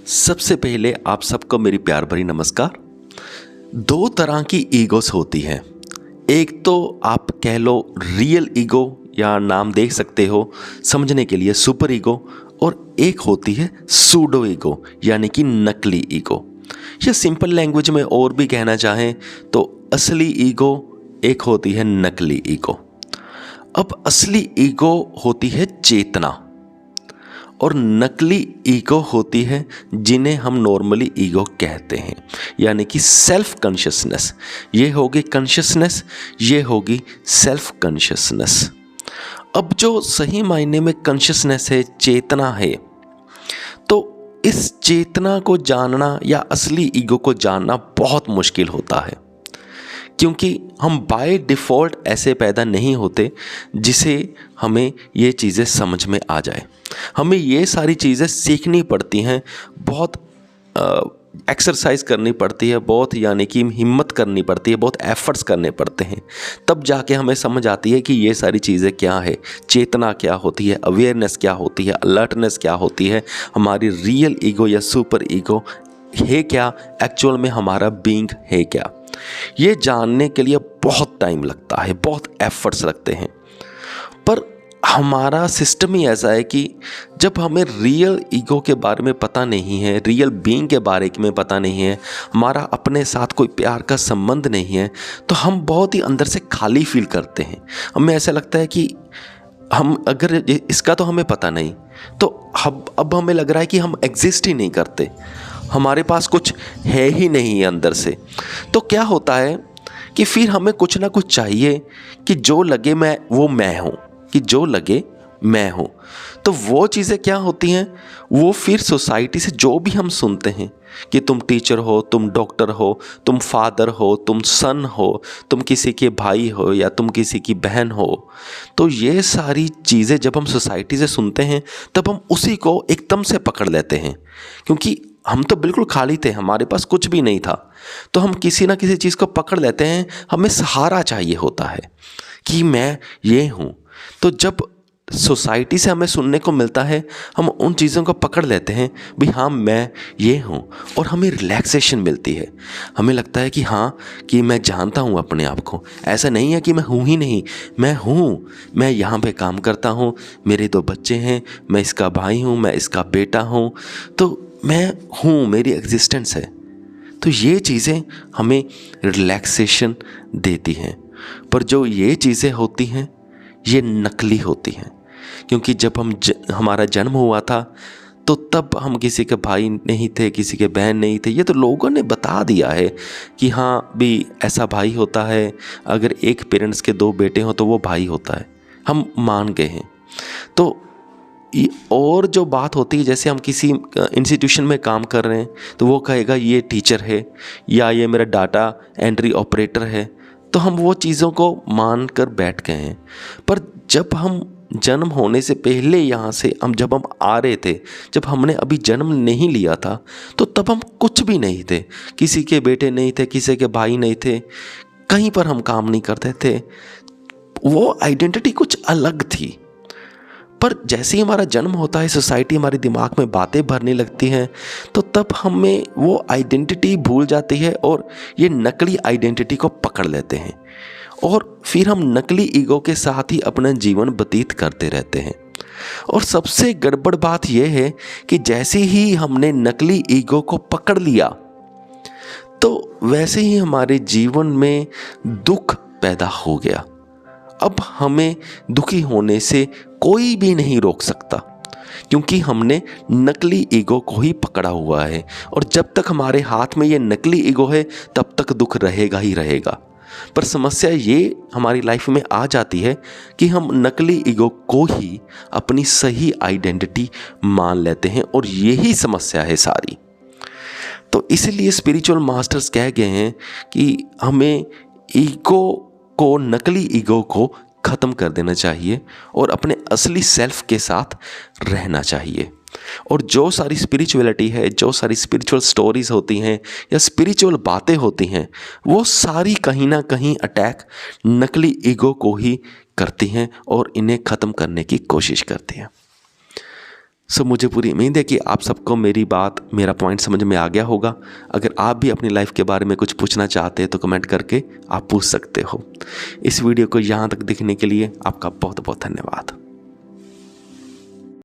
सबसे पहले आप सबको मेरी प्यार भरी नमस्कार। दो तरह की ईगोस होती हैं। एक तो आप कह लो रियल ईगो या नाम देख सकते हो समझने के लिए सुपर ईगो, और एक होती है सूडो ईगो यानी कि नकली ईगो, या सिंपल लैंग्वेज में और भी कहना चाहें तो असली ईगो एक होती है नकली ईगो। अब असली ईगो होती है चेतना और नकली ईगो होती है जिन्हें हम नॉर्मली ईगो कहते हैं, यानी कि सेल्फ कॉन्शियसनेस। ये होगी कॉन्शियसनेस, ये होगी सेल्फ कॉन्शियसनेस। अब जो सही मायने में कॉन्शियसनेस है, चेतना है, तो इस चेतना को जानना या असली ईगो को जानना बहुत मुश्किल होता है, क्योंकि हम बाय डिफ़ॉल्ट ऐसे पैदा नहीं होते जिसे हमें ये चीज़ें समझ में आ जाए। हमें ये सारी चीज़ें सीखनी पड़ती हैं, बहुत एक्सरसाइज करनी पड़ती है, बहुत यानी कि हिम्मत करनी पड़ती है, बहुत एफर्ट्स करने पड़ते हैं, तब जाके हमें समझ आती है कि ये सारी चीज़ें क्या है, चेतना क्या होती है, अवेयरनेस क्या होती है, अलर्टनेस क्या होती है, हमारी रियल ईगो या सुपर ईगो है क्या, एक्चुअल में हमारा बीइंग है क्या। ये जानने के लिए बहुत टाइम लगता है, बहुत एफर्ट्स लगते हैं। पर हमारा सिस्टम ही ऐसा है कि जब हमें रियल ईगो के बारे में पता नहीं है, रियल बीइंग के बारे में पता नहीं है, हमारा अपने साथ कोई प्यार का संबंध नहीं है, तो हम बहुत ही अंदर से खाली फील करते हैं। हमें ऐसा लगता है कि हम अगर इसका तो हमें पता नहीं, तो अब हमें लग रहा है कि हम एग्जिस्ट ही नहीं करते, हमारे पास कुछ है ही नहीं है अंदर से। तो क्या होता है कि फिर हमें कुछ ना कुछ चाहिए कि जो लगे मैं हूँ, कि जो लगे मैं हूँ। तो वो चीज़ें क्या होती हैं, वो फिर सोसाइटी से जो भी हम सुनते हैं कि तुम टीचर हो, तुम डॉक्टर हो, तुम फादर हो, तुम सन हो, तुम किसी के भाई हो या तुम किसी की बहन हो, तो ये सारी चीज़ें जब हम सोसाइटी से सुनते हैं तब हम उसी को एकदम से पकड़ लेते हैं, क्योंकि हम तो बिल्कुल खाली थे, हमारे पास कुछ भी नहीं था। तो हम किसी ना किसी चीज़ को पकड़ लेते हैं, हमें सहारा चाहिए होता है कि मैं ये हूँ। तो जब सोसाइटी से हमें सुनने को मिलता है, हम उन चीज़ों को पकड़ लेते हैं भी हाँ मैं ये हूँ, और हमें रिलैक्सेशन मिलती है। हमें लगता है कि हाँ कि मैं जानता हूँ अपने आप को, ऐसा नहीं है कि मैं हूँ ही नहीं, मैं हूँ, मैं यहाँ पे काम करता हूँ, मेरे 2 बच्चे हैं, मैं इसका भाई हूँ, मैं इसका बेटा हूँ, तो मैं हूँ, मेरी एग्जिस्टेंस है। तो ये चीज़ें हमें रिलैक्सेशन देती हैं। पर जो ये चीज़ें होती हैं ये नकली होती हैं, क्योंकि जब हमारा जन्म हुआ था तो तब हम किसी के भाई नहीं थे, किसी के बहन नहीं थे। ये तो लोगों ने बता दिया है कि हाँ भी ऐसा भाई होता है, अगर एक पेरेंट्स के 2 बेटे हों तो वो भाई होता है, हम मान गए हैं। तो और जो बात होती है, जैसे हम किसी इंस्टीट्यूशन में काम कर रहे हैं तो वो कहेगा ये टीचर है या ये मेरा डाटा एंट्री ऑपरेटर है, तो हम वो चीज़ों को मान कर बैठ गए हैं। पर जब हम जन्म होने से पहले यहाँ से जब हम आ रहे थे, जब हमने अभी जन्म नहीं लिया था, तो तब हम कुछ भी नहीं थे, किसी के बेटे नहीं थे, किसी के भाई नहीं थे, कहीं पर हम काम नहीं करते थे, वो आइडेंटिटी कुछ अलग थी। पर जैसे ही हमारा जन्म होता है, सोसाइटी हमारे दिमाग में बातें भरने लगती हैं, तो तब हमें वो आइडेंटिटी भूल जाती है और ये नकली आइडेंटिटी को पकड़ लेते हैं, और फिर हम नकली ईगो के साथ ही अपना जीवन व्यतीत करते रहते हैं। और सबसे गड़बड़ बात यह है कि जैसे ही हमने नकली ईगो को पकड़ लिया, तो वैसे ही हमारे जीवन में दुख पैदा हो गया। अब हमें दुखी होने से कोई भी नहीं रोक सकता, क्योंकि हमने नकली ईगो को ही पकड़ा हुआ है, और जब तक हमारे हाथ में ये नकली ईगो है तब तक दुख रहेगा ही रहेगा। पर समस्या ये हमारी लाइफ में आ जाती है कि हम नकली ईगो को ही अपनी सही आइडेंटिटी मान लेते हैं, और यही समस्या है सारी। तो इसलिए स्पिरिचुअल मास्टर्स कह गए हैं कि हमें ईगो को, नकली ईगो को ख़त्म कर देना चाहिए और अपने असली सेल्फ के साथ रहना चाहिए। और जो सारी स्पिरिचुअलिटी है, जो सारी स्पिरिचुअल स्टोरीज़ होती हैं या स्पिरिचुअल बातें होती हैं, वो सारी कहीं ना कहीं अटैक नकली ईगो को ही करती हैं और इन्हें ख़त्म करने की कोशिश करती हैं। सो मुझे पूरी उम्मीद है कि आप सबको मेरी बात, मेरा पॉइंट समझ में आ गया होगा। अगर आप भी अपनी लाइफ के बारे में कुछ पूछना चाहते हैं तो कमेंट करके आप पूछ सकते हो। इस वीडियो को यहाँ तक देखने के लिए आपका बहुत बहुत धन्यवाद।